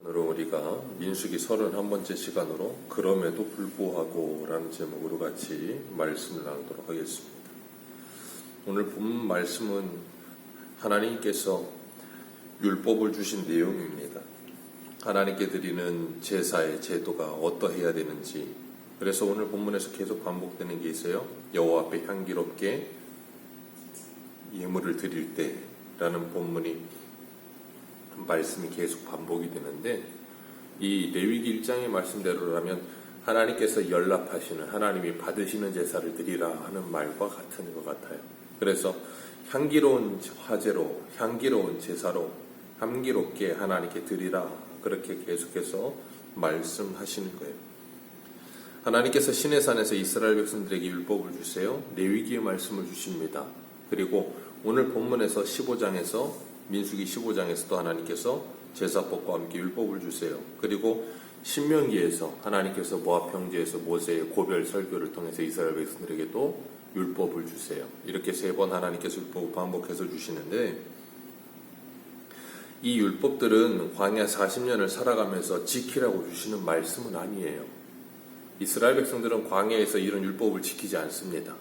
오늘은 우리가 민수기 31번째 시간으로 그럼에도 불구하고 라는 제목으로 같이 말씀을 나누도록 하겠습니다. 오늘 본 말씀은 하나님께서 율법을 주신 내용입니다. 하나님께 드리는 제사의 제도가 어떠해야 되는지, 그래서 오늘 본문에서 계속 반복되는 게 있어요. 여호와 앞에 향기롭게 예물을 드릴 때 라는 본문이 말씀이 계속 반복이 되는데, 이 레위기 1장의 말씀대로라면 하나님께서 연락하시는, 하나님이 받으시는 제사를 드리라 하는 말과 같은 것 같아요. 그래서 향기로운 화제로, 향기로운 제사로 향기롭게 하나님께 드리라, 그렇게 계속해서 말씀하시는 거예요. 하나님께서 시내산에서 이스라엘 백성들에게 율법을 주세요. 레위기의 말씀을 주십니다. 그리고 오늘 본문에서 15장에서 민수기 15장에서도 하나님께서 제사법과 함께 율법을 주세요. 그리고 신명기에서 하나님께서 모압 평지에서 모세의 고별 설교를 통해서 이스라엘 백성들에게도 율법을 주세요. 이렇게 3번 하나님께서 율법을 반복해서 주시는데, 이 율법들은 광야 40년을 살아가면서 지키라고 주시는 말씀은 아니에요. 이스라엘 백성들은 광야에서 이런 율법을 지키지 않습니다.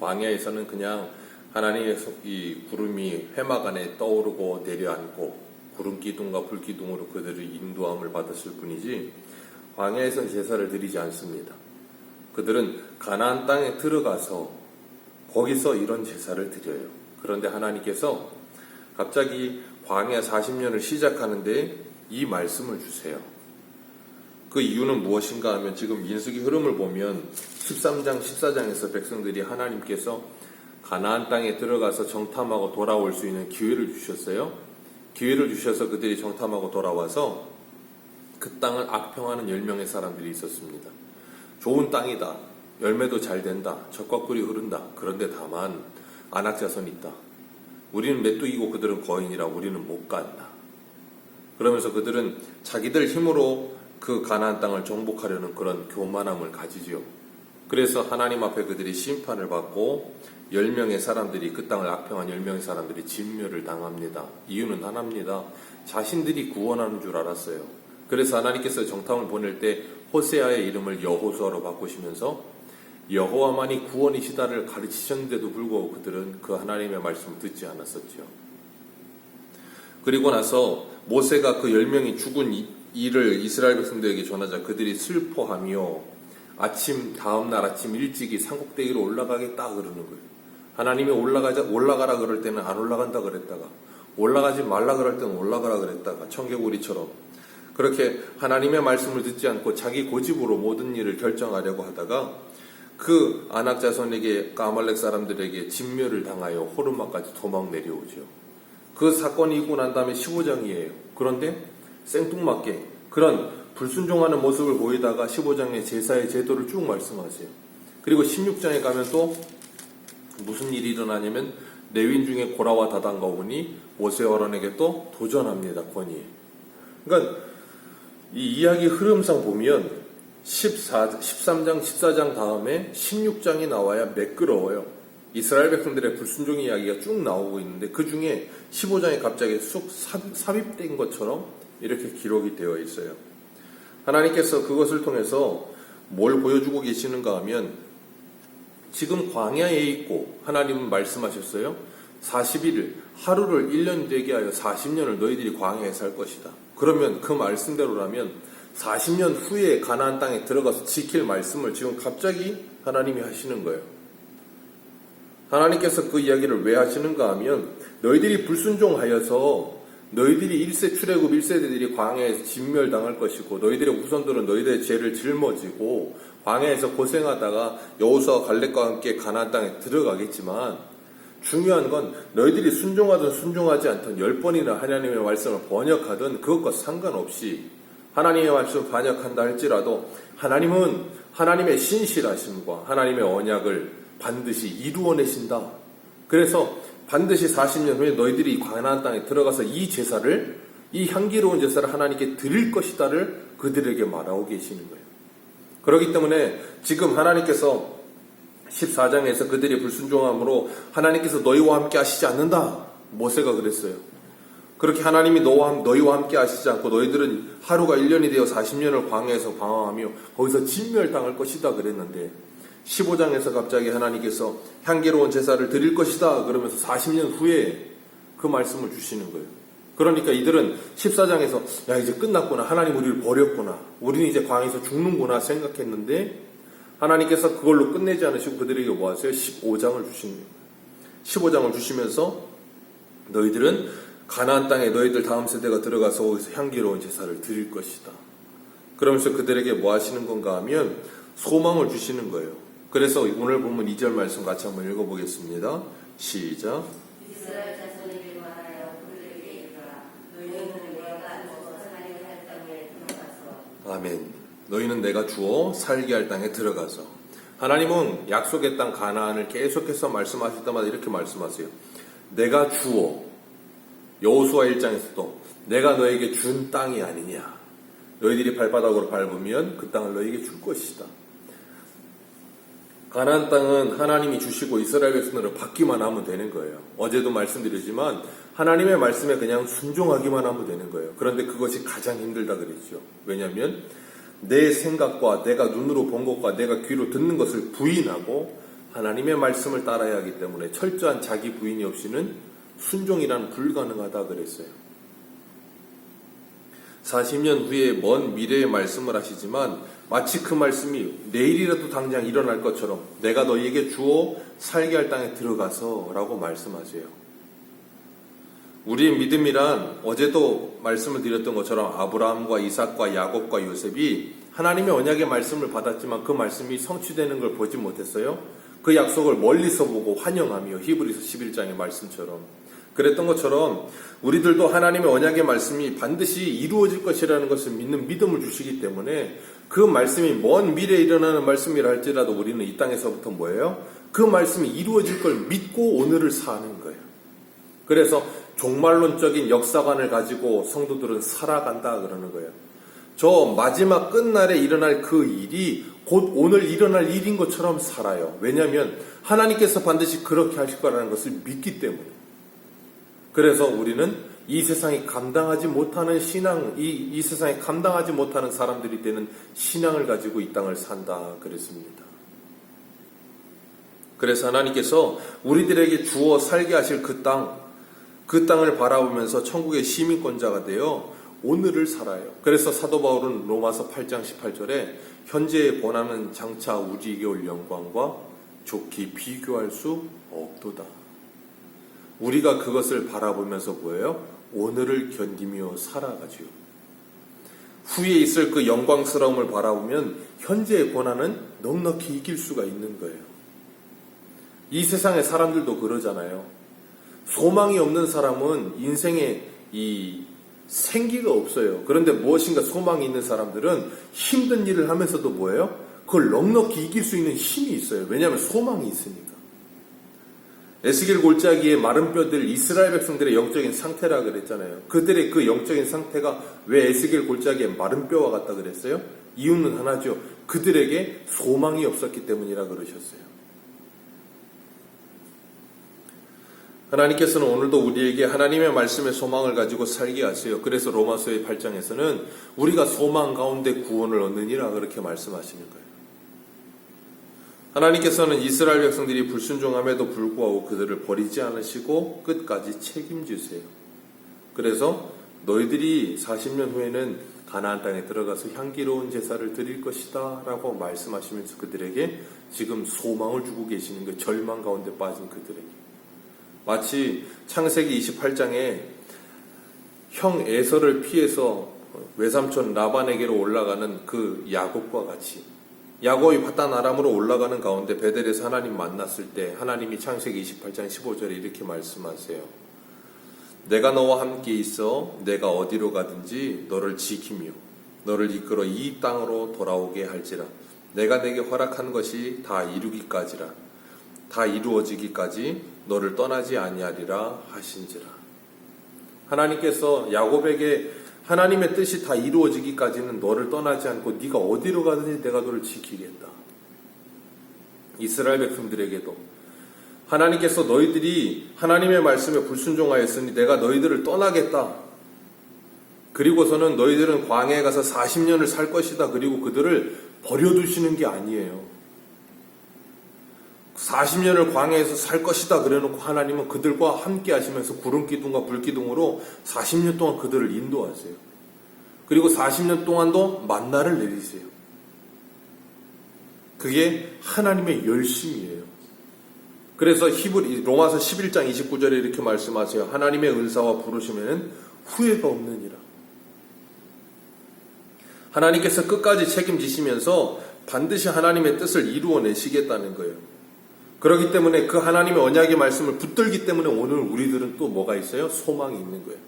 광야에서는 그냥 하나님의 이 구름이 회막 안에 떠오르고 내려앉고 구름 기둥과 불 기둥으로 그들의 인도함을 받았을 뿐이지, 광야에서는 제사를 드리지 않습니다. 그들은 가나안 땅에 들어가서 거기서 이런 제사를 드려요. 그런데 하나님께서 갑자기 광야 40년을 시작하는데 이 말씀을 주세요. 그 이유는 무엇인가 하면, 지금 민수기 흐름을 보면 13장, 14장에서 백성들이 하나님께서 가나안 땅에 들어가서 정탐하고 돌아올 수 있는 기회를 주셨어요. 기회를 주셔서 그들이 정탐하고 돌아와서 그 땅을 악평하는 10명의 사람들이 있었습니다. 좋은 땅이다. 열매도 잘 된다. 젖과 꿀이 흐른다. 그런데 다만 안악자손이 있다. 우리는 메뚜기고 그들은 거인이라 우리는 못 간다. 그러면서 그들은 자기들 힘으로 그 가나안 땅을 정복하려는 그런 교만함을 가지죠. 그래서 하나님 앞에 그들이 심판을 받고 10명의 사람들이, 그 땅을 악평한 10명의 사람들이 진멸을 당합니다. 이유는 하나입니다. 자신들이 구원하는 줄 알았어요. 그래서 하나님께서 정탐을 보낼 때 호세아의 이름을 여호수아로 바꾸시면서 여호와만이 구원이시다를 가르치셨는데도 불구하고 그들은 그 하나님의 말씀을 듣지 않았었죠. 그리고 나서 모세가 그 10명이 죽은 일을 이스라엘 백성들에게 전하자 그들이 슬퍼하며 다음날 아침 일찍이 산꼭대기로 올라가겠다 그러는 거예요. 하나님이 올라가라 그럴 때는 안 올라간다 그랬다가, 올라가지 말라 그럴 때는 올라가라 그랬다가, 청개구리처럼 그렇게 하나님의 말씀을 듣지 않고 자기 고집으로 모든 일을 결정하려고 하다가 그 아낙 자손에게, 아말렉 사람들에게 진멸을 당하여 호르마까지 도망 내려오죠. 그 사건이 있고 난 다음에 15장이에요. 그런데 생뚱맞게 그런 불순종하는 모습을 보이다가 15장의 제사의 제도를 쭉 말씀하세요. 그리고 16장에 가면 또 무슨 일이 일어나냐면, 레위인 중에 고라와 다단과 온이 모세 어런에게 또 도전합니다. 권위에. 그러니까 이 이야기 흐름상 보면 13장, 14장 다음에 16장이 나와야 매끄러워요. 이스라엘 백성들의 불순종 이야기가 쭉 나오고 있는데, 그 중에 15장에 갑자기 쑥 삽입된 것처럼 이렇게 기록이 되어 있어요. 하나님께서 그것을 통해서 뭘 보여주고 계시는가 하면, 지금 광야에 있고 하나님은 말씀하셨어요. 41일, 하루를 1년 되게 하여 40년을 너희들이 광야에 살 것이다. 그러면 그 말씀대로라면 40년 후에 가나안 땅에 들어가서 지킬 말씀을 지금 갑자기 하나님이 하시는 거예요. 하나님께서 그 이야기를 왜 하시는가 하면, 너희들이 불순종하여서 너희들이 1세 출애굽 1세대들이 광야에서 진멸당할 것이고, 너희들의 후손들은 너희들의 죄를 짊어지고 광야에서 고생하다가 여호수아와 갈렙과 함께 가나안 땅에 들어가겠지만, 중요한 건 너희들이 순종하든 순종하지 않든 10번이나 하나님의 말씀을 번역하든 그것과 상관없이, 하나님의 말씀을 번역한다 할지라도 하나님은 하나님의 신실하심과 하나님의 언약을 반드시 이루어내신다. 그래서 반드시 40년 후에 너희들이 가나안 땅에 들어가서 이 제사를, 이 향기로운 제사를 하나님께 드릴 것이다를 그들에게 말하고 계시는 거예요. 그렇기 때문에 지금 하나님께서 14장에서 그들이 불순종함으로 하나님께서 너희와 함께 하시지 않는다, 모세가 그랬어요. 그렇게 하나님이 너희와 함께 하시지 않고 너희들은 하루가 1년이 되어 40년을 광야에서 방황하며 거기서 진멸당할 것이다 그랬는데 15장에서 갑자기 하나님께서 향기로운 제사를 드릴 것이다 그러면서 40년 후에 그 말씀을 주시는 거예요. 그러니까 이들은 14장에서 야 이제 끝났구나, 하나님 우리를 버렸구나, 우리는 이제 광야에서 죽는구나 생각했는데 하나님께서 그걸로 끝내지 않으시고 그들에게 뭐 하세요? 15장을 주신 거예요. 15장을 주시면서 너희들은 가나안 땅에 너희들 다음 세대가 들어가서 거기서 향기로운 제사를 드릴 것이다. 그러면서 그들에게 뭐 하시는 건가 하면 소망을 주시는 거예요. 그래서 오늘 보면 2절 말씀 같이 한번 읽어보겠습니다. 시작. 이스라엘 자손에게 말하여 그들에게 이르라. 너희는 내가 주어 살게 할 땅에 들어가서. 아멘. 너희는 내가 주어 살게 할 땅에 들어가서. 하나님은 약속의 땅 가나안을 계속해서 말씀하실 때마다 이렇게 말씀하세요. 내가 주어, 여호수아 1장에서도 내가 너에게 준 땅이 아니냐. 너희들이 발바닥으로 밟으면 그 땅을 너에게 줄 것이다. 가나안 땅은 하나님이 주시고 이스라엘 백성들은 받기만 하면 되는 거예요. 어제도 말씀드렸지만 하나님의 말씀에 그냥 순종하기만 하면 되는 거예요. 그런데 그것이 가장 힘들다 그랬죠. 왜냐하면 내 생각과 내가 눈으로 본 것과 내가 귀로 듣는 것을 부인하고 하나님의 말씀을 따라야 하기 때문에 철저한 자기 부인이 없이는 순종이란 불가능하다 그랬어요. 40년 후에 먼 미래의 말씀을 하시지만 마치 그 말씀이 내일이라도 당장 일어날 것처럼 내가 너희에게 주어 살게 할 땅에 들어가서 라고 말씀하세요. 우리의 믿음이란 어제도 말씀을 드렸던 것처럼 아브라함과 이삭과 야곱과 요셉이 하나님의 언약의 말씀을 받았지만 그 말씀이 성취되는 걸 보지 못했어요. 그 약속을 멀리서 보고 환영하며 히브리서 11장의 말씀처럼 그랬던 것처럼 우리들도 하나님의 언약의 말씀이 반드시 이루어질 것이라는 것을 믿는 믿음을 주시기 때문에 그 말씀이 먼 미래에 일어나는 말씀이라 할지라도 우리는 이 땅에서부터 뭐예요? 그 말씀이 이루어질 걸 믿고 오늘을 사는 거예요. 그래서 종말론적인 역사관을 가지고 성도들은 살아간다 그러는 거예요. 저 마지막 끝날에 일어날 그 일이 곧 오늘 일어날 일인 것처럼 살아요. 왜냐하면 하나님께서 반드시 그렇게 하실 거라는 것을 믿기 때문에. 그래서 우리는 이 세상이 감당하지 못하는 신앙, 이 세상에 감당하지 못하는 사람들이 되는 신앙을 가지고 이 땅을 산다 그랬습니다. 그래서 하나님께서 우리들에게 주어 살게 하실 그 땅을 바라보면서 천국의 시민권자가 되어 오늘을 살아요. 그래서 사도 바울은 로마서 8장 18절에 현재의 고난은 장차 우리에게 올 영광과 좋게 비교할 수 없도다. 우리가 그것을 바라보면서 뭐예요? 오늘을 견디며 살아가지요. 후에 있을 그 영광스러움을 바라보면 현재의 고난은 넉넉히 이길 수가 있는 거예요. 이 세상의 사람들도 그러잖아요. 소망이 없는 사람은 인생에 이 생기가 없어요. 그런데 무엇인가 소망이 있는 사람들은 힘든 일을 하면서도 뭐예요? 그걸 넉넉히 이길 수 있는 힘이 있어요. 왜냐하면 소망이 있으니까. 에스겔 골짜기의 마른 뼈들, 이스라엘 백성들의 영적인 상태라 그랬잖아요. 그들의 그 영적인 상태가 왜 에스겔 골짜기의 마른 뼈와 같다 그랬어요? 이유는 하나죠. 그들에게 소망이 없었기 때문이라 그러셨어요. 하나님께서는 오늘도 우리에게 하나님의 말씀의 소망을 가지고 살게 하세요. 그래서 로마서의 8장에서는 우리가 소망 가운데 구원을 얻느니라 그렇게 말씀하시는 거예요. 하나님께서는 이스라엘 백성들이 불순종함에도 불구하고 그들을 버리지 않으시고 끝까지 책임지세요. 그래서 너희들이 40년 후에는 가나안 땅에 들어가서 향기로운 제사를 드릴 것이다 라고 말씀하시면서 그들에게 지금 소망을 주고 계시는 거예요. 절망 가운데 빠진 그들에게. 마치 창세기 28장에 형 에서를 피해서 외삼촌 라반에게로 올라가는 그 야곱과 같이 야곱이 바단 아람으로 올라가는 가운데 베델에서 하나님 만났을 때 하나님이 창세기 28장 15절에 이렇게 말씀하세요. 내가 너와 함께 있어 내가 어디로 가든지 너를 지키며 너를 이끌어 이 땅으로 돌아오게 할지라. 내가 내게 허락한 것이 다 이루기까지라. 다 이루어지기까지 너를 떠나지 아니하리라 하신지라. 하나님께서 야곱에게 하나님의 뜻이 다 이루어지기까지는 너를 떠나지 않고 네가 어디로 가든지 내가 너를 지키겠다. 이스라엘 백성들에게도 하나님께서 너희들이 하나님의 말씀에 불순종하였으니 내가 너희들을 떠나겠다. 그리고서는 너희들은 광야에 가서 40년을 살 것이다. 그리고 그들을 버려두시는 게 아니에요. 40년을 광야에서 살 것이다. 그래놓고 하나님은 그들과 함께 하시면서 구름기둥과 불기둥으로 40년 동안 그들을 인도하세요. 그리고 40년 동안도 만나를 내리세요. 그게 하나님의 열심이에요. 그래서 로마서 11장 29절에 이렇게 말씀하세요. 하나님의 은사와 부르심에는 후회가 없느니라. 하나님께서 끝까지 책임지시면서 반드시 하나님의 뜻을 이루어내시겠다는 거예요. 그렇기 때문에 그 하나님의 언약의 말씀을 붙들기 때문에 오늘 우리들은 또 뭐가 있어요? 소망이 있는 거예요.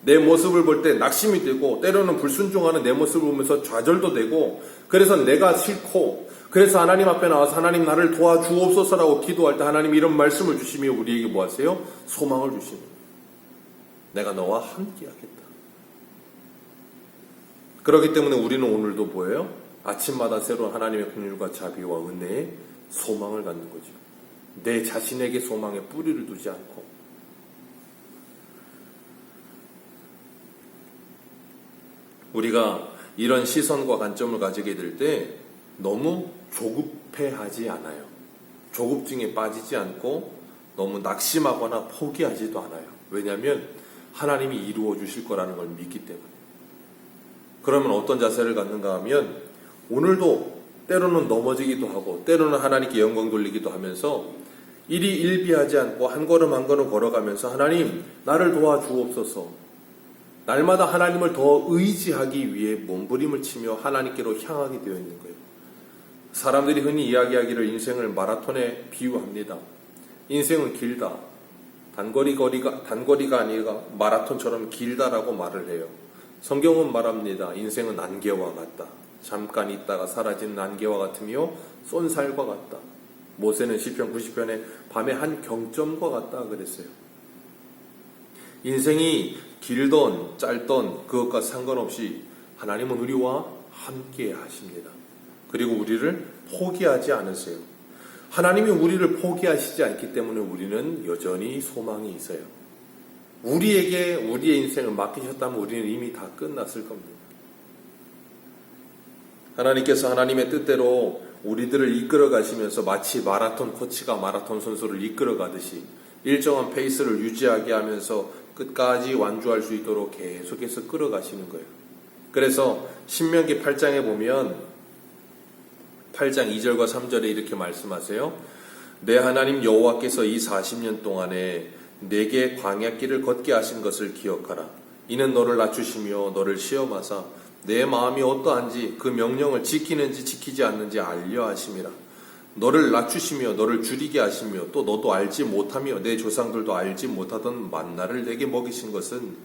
내 모습을 볼 때 낙심이 되고 때로는 불순종하는 내 모습을 보면서 좌절도 되고 그래서 내가 싫고 그래서 하나님 앞에 나와서 하나님 나를 도와주옵소서라고 기도할 때 하나님 이런 말씀을 주시며 우리에게 뭐 하세요? 소망을 주시는 거예요. 내가 너와 함께 하겠다. 그렇기 때문에 우리는 오늘도 뭐예요? 아침마다 새로운 하나님의 긍휼과 자비와 은혜에 소망을 갖는 거죠. 내 자신에게 소망에 뿌리를 두지 않고 우리가 이런 시선과 관점을 가지게 될 때 너무 조급해하지 않아요. 조급증에 빠지지 않고 너무 낙심하거나 포기하지도 않아요. 왜냐하면 하나님이 이루어 주실 거라는 걸 믿기 때문에. 그러면 어떤 자세를 갖는가 하면 오늘도 때로는 넘어지기도 하고 때로는 하나님께 영광 돌리기도 하면서 일이 일비하지 않고 한 걸음 한 걸음 걸어가면서 하나님 나를 도와주옵소서. 날마다 하나님을 더 의지하기 위해 몸부림을 치며 하나님께로 향하게 되어 있는 거예요. 사람들이 흔히 이야기하기를 인생을 마라톤에 비유합니다. 인생은 길다. 단거리가 아니라 마라톤처럼 길다라고 말을 해요. 성경은 말합니다. 인생은 안개와 같다. 잠깐 있다가 사라지는 안개와 같으며 쏜살과 같다. 모세는 시편 90편에 밤의 한 경점과 같다 그랬어요. 인생이 길던 짧던 그것과 상관없이 하나님은 우리와 함께 하십니다. 그리고 우리를 포기하지 않으세요. 하나님이 우리를 포기하시지 않기 때문에 우리는 여전히 소망이 있어요. 우리에게 우리의 인생을 맡기셨다면 우리는 이미 다 끝났을 겁니다. 하나님께서 하나님의 뜻대로 우리들을 이끌어 가시면서 마치 마라톤 코치가 마라톤 선수를 이끌어 가듯이 일정한 페이스를 유지하게 하면서 끝까지 완주할 수 있도록 계속해서 끌어가시는 거예요. 그래서 신명기 8장에 보면 8장 2절과 3절에 이렇게 말씀하세요. 내 하나님 여호와께서 이 40년 동안에 내게 광야길을 걷게 하신 것을 기억하라. 이는 너를 낮추시며 너를 시험하사 내 마음이 어떠한지 그 명령을 지키는지 지키지 않는지 알려 하심이라. 너를 낮추시며 너를 줄이게 하시며 또 너도 알지 못하며 내 조상들도 알지 못하던 만나를 내게 먹이신 것은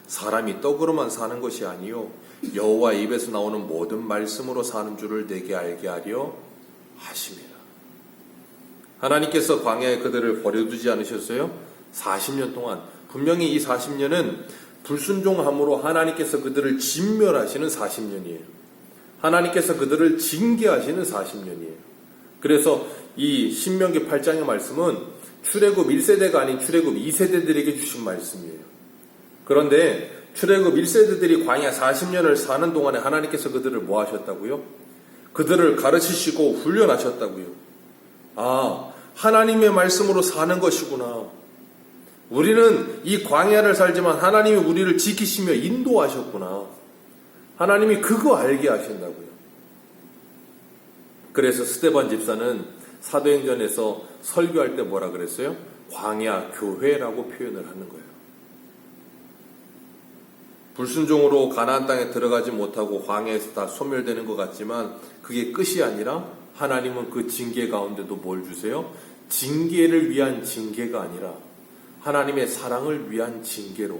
사람이 떡으로만 사는 것이 아니요 여호와 입에서 나오는 모든 말씀으로 사는 줄을 내게 알게 하려 하심이라. 하나님께서 광야에 그들을 버려두지 않으셨어요? 40년 동안. 분명히 이 40년은 불순종함으로 하나님께서 그들을 진멸하시는 40년이에요. 하나님께서 그들을 징계하시는 40년이에요. 그래서 이 신명기 8장의 말씀은 출애굽 1세대가 아닌 출애굽 2세대들에게 주신 말씀이에요. 그런데 출애굽 1세대들이 광야 40년을 사는 동안에 하나님께서 그들을 뭐 하셨다고요? 그들을 가르치시고 훈련하셨다고요. 아, 하나님의 말씀으로 사는 것이구나. 우리는 이 광야를 살지만 하나님이 우리를 지키시며 인도하셨구나. 하나님이 그거 알게 하신다고요. 그래서 스데반 집사는 사도행전에서 설교할 때 뭐라 그랬어요? 광야 교회라고 표현을 하는 거예요. 불순종으로 가나안 땅에 들어가지 못하고 광야에서 다 소멸되는 것 같지만 그게 끝이 아니라 하나님은 그 징계 가운데도 뭘 주세요? 징계를 위한 징계가 아니라 하나님의 사랑을 위한 징계로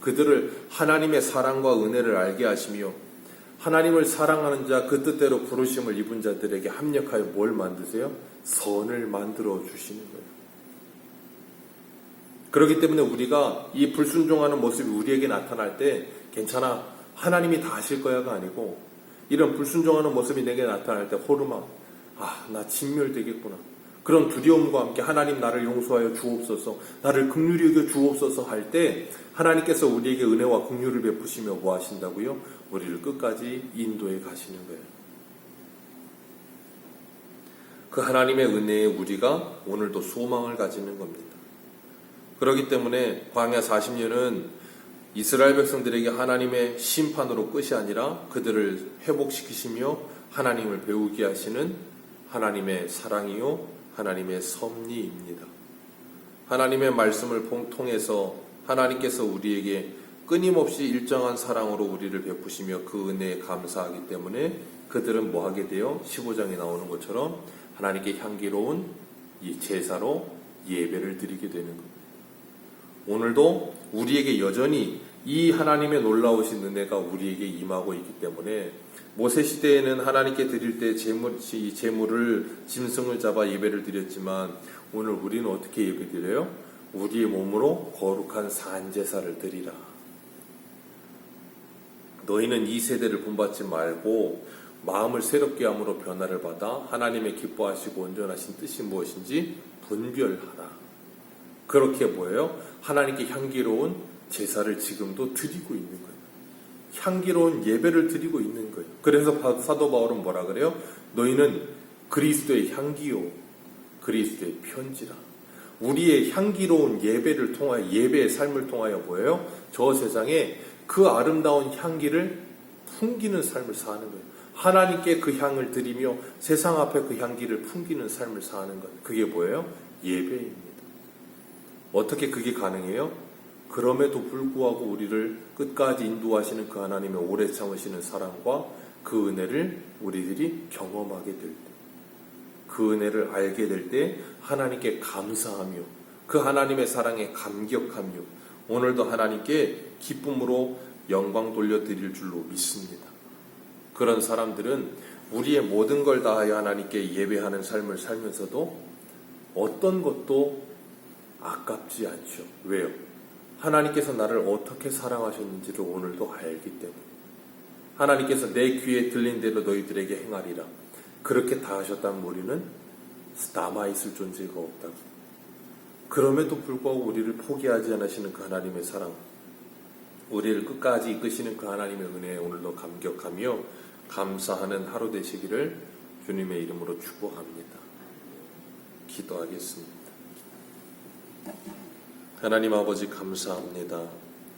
그들을 하나님의 사랑과 은혜를 알게 하시며 하나님을 사랑하는 자 그 뜻대로 부르심을 입은 자들에게 합력하여 뭘 만드세요? 선을 만들어 주시는 거예요. 그렇기 때문에 우리가 이 불순종하는 모습이 우리에게 나타날 때 괜찮아 하나님이 다 하실 거야가 아니고 이런 불순종하는 모습이 내게 나타날 때 호르몬 나 진멸되겠구나. 그런 두려움과 함께 하나님 나를 용서하여 주옵소서, 나를 긍휼히 여겨 주옵소서 할 때 하나님께서 우리에게 은혜와 긍휼을 베푸시며 뭐 하신다고요? 우리를 끝까지 인도해 가시는 거예요. 그 하나님의 은혜에 우리가 오늘도 소망을 가지는 겁니다. 그렇기 때문에 광야 40년은 이스라엘 백성들에게 하나님의 심판으로 끝이 아니라 그들을 회복시키시며 하나님을 배우게 하시는 하나님의 사랑이요 하나님의 섭리입니다. 하나님의 말씀을 통해서 하나님께서 우리에게 끊임없이 일정한 사랑으로 우리를 베푸시며 그 은혜에 감사하기 때문에 그들은 뭐 하게 돼요? 15장에 나오는 것처럼 하나님께 향기로운 이 제사로 예배를 드리게 되는 겁니다. 오늘도 우리에게 여전히 이 하나님의 놀라우신 은혜가 우리에게 임하고 있기 때문에 모세 시대에는 하나님께 드릴 때 제물을 짐승을 잡아 예배를 드렸지만 오늘 우리는 어떻게 예배 드려요? 우리의 몸으로 거룩한 산제사를 드리라. 너희는 이 세대를 본받지 말고 마음을 새롭게 함으로 변화를 받아 하나님의 기뻐하시고 온전하신 뜻이 무엇인지 분별하라. 그렇게 뭐예요? 하나님께 향기로운 제사를 지금도 드리고 있는 거예요. 향기로운 예배를 드리고 있는 거예요. 그래서 사도 바울은 뭐라 그래요? 너희는 그리스도의 향기요 그리스도의 편지라. 우리의 향기로운 예배를 통하여, 예배의 삶을 통하여 뭐예요? 저 세상에 그 아름다운 향기를 풍기는 삶을 사는 거예요. 하나님께 그 향을 드리며 세상 앞에 그 향기를 풍기는 삶을 사는 것. 그게 뭐예요? 예배입니다. 어떻게 그게 가능해요? 그럼에도 불구하고 우리를 끝까지 인도하시는 그 하나님의 오래 참으시는 사랑과 그 은혜를 우리들이 경험하게 될 때, 그 은혜를 알게 될 때 하나님께 감사하며 그 하나님의 사랑에 감격하며 오늘도 하나님께 기쁨으로 영광 돌려드릴 줄로 믿습니다. 그런 사람들은 우리의 모든 걸 다하여 하나님께 예배하는 삶을 살면서도 어떤 것도 아깝지 않죠. 왜요? 하나님께서 나를 어떻게 사랑하셨는지를 오늘도 알기 때문에 하나님께서 내 귀에 들린 대로 너희들에게 행하리라. 그렇게 다 하셨다면 우리는 남아있을 존재가 없다고. 그럼에도 불구하고 우리를 포기하지 않으시는 그 하나님의 사랑, 우리를 끝까지 이끄시는 그 하나님의 은혜에 오늘도 감격하며 감사하는 하루 되시기를 주님의 이름으로 축복합니다. 기도하겠습니다. 하나님 아버지 감사합니다.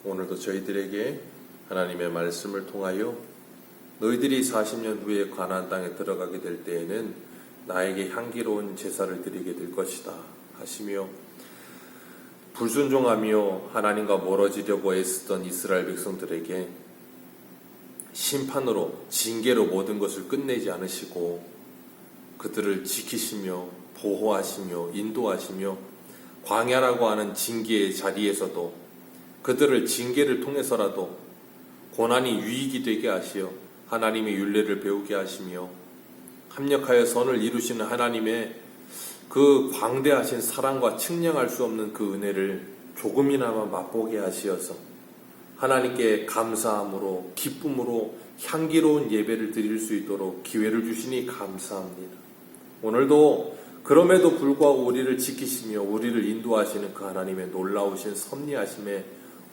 오늘도 저희들에게 하나님의 말씀을 통하여 너희들이 40년 후에 가나안 땅에 들어가게 될 때에는 나에게 향기로운 제사를 드리게 될 것이다 하시며 불순종하며 하나님과 멀어지려고 애쓰던 이스라엘 백성들에게 심판으로 징계로 모든 것을 끝내지 않으시고 그들을 지키시며 보호하시며 인도하시며 광야라고 하는 징계의 자리에서도 그들을 징계를 통해서라도 고난이 유익이 되게 하시어 하나님의 율례를 배우게 하시며 합력하여 선을 이루시는 하나님의 그 광대하신 사랑과 측량할 수 없는 그 은혜를 조금이나마 맛보게 하시어서 하나님께 감사함으로 기쁨으로 향기로운 예배를 드릴 수 있도록 기회를 주시니 감사합니다. 오늘도 그럼에도 불구하고 우리를 지키시며 우리를 인도하시는 그 하나님의 놀라우신 섭리하심에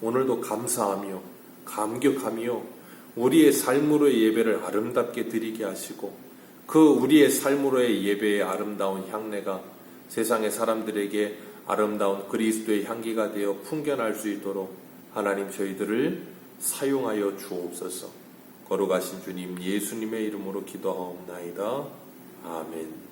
오늘도 감사하며 감격하며 우리의 삶으로의 예배를 아름답게 드리게 하시고 그 우리의 삶으로의 예배의 아름다운 향내가 세상의 사람들에게 아름다운 그리스도의 향기가 되어 풍겨날 수 있도록 하나님 저희들을 사용하여 주옵소서. 거룩하신 주님 예수님의 이름으로 기도하옵나이다. 아멘.